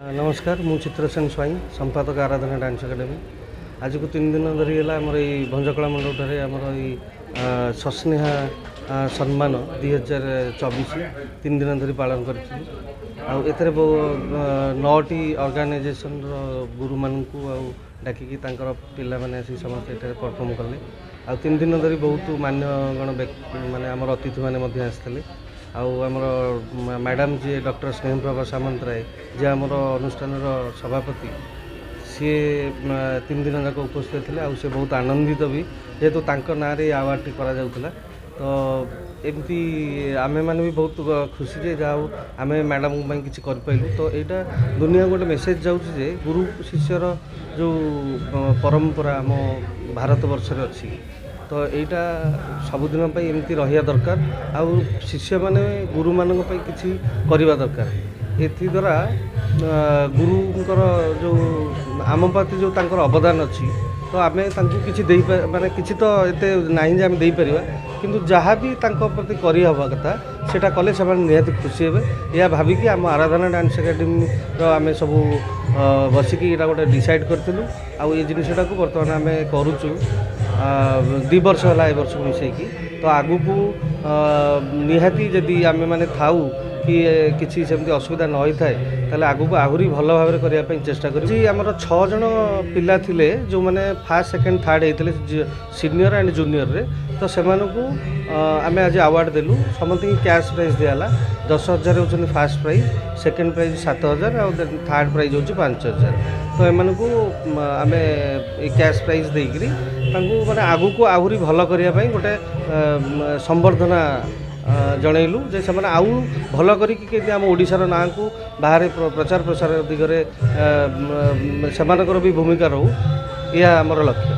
नमस्कार मु चित्रसेन स्वाई संपादक आराधना डांस एकेडमी आज को 3 दिन धरीगला आमर ये भंजकला मंडप आमर ये सस्नेहा सम्मान 2024 3 दिन धरी पालन कर 9टी ऑर्गेनाइजेशन गुरु मानू डाकिकी पिला माने समस्त ये परफॉर्म कले आ 3 दिन धरी बहुत मान्यगण माने आमर अतिथि मैंने आसते आमर मैडम जी डॉक्टर स्नेहप्रभा सामंतराय जी आमर अनुष्ठान सभापति सी 3 दिन जाक उपस्थित थे आ बहुत आनंदित भी जेहेतु ना आवार्ड टी करा जाउतला तो एमती आमे माने भी बहुत खुशी जे जाओ आमे मैडम किसी कर पाइलु तो यहाँ दुनिया गोटे मेसेज जाउछि जे गुरु शिष्यर जो परंपरा आम भारत वर्ष अच्छी तो यहाँ सबुदिन एमती रहा दरकार आउ शिष्य माने गुरु मानक किसी करवा दरकार एथि द्वारा गुरुंकर जो आम प्रति जो तांकर अवदान अच्छी तो आमे तांको किसी दे माने किसी तो एते नहीं जे आमे दे परिबा किंतु जहाँ भी तांको प्रति करी हवा कथा सेटा कले से निहाती खुशी हेबे या भाविकी आम आराधना डांस एकेडमी आमे सब बसिकी एटा गोटे डिसाइड करथिलु आ ये जिनिसटा को वर्तमान आमे करूचु 2 वर्ष है ए वर्ष मिसेकी तो आगु को निहाती जदि आमे माने थाऊ कि किसी सेमती असुविधा न होता है ताले आगु को आहरी भल भाव करने चेष्टा कर आमर 6 जन पिला थिले जो माने फर्स्ट सेकेंड थर्ड होते सीनियर एंड जूनियर रे तो से आम आज अवार्ड देलु समस्त कैश प्राइज दिला 10,000 होती फास्ट प्राइज सेकेंड प्राइज 7,000 और थर्ड प्राइज हो 5,000 तो एम को आम कैश प्राइज देकरी माने आगु को आहरी भल करने गोटे संबर्धना जनइलु जे से आउ भल करी आम ओडिशार ना को बाहर प्रचार प्रसार दिगरे भी भूमिका रहू यह आमर लक्ष्य।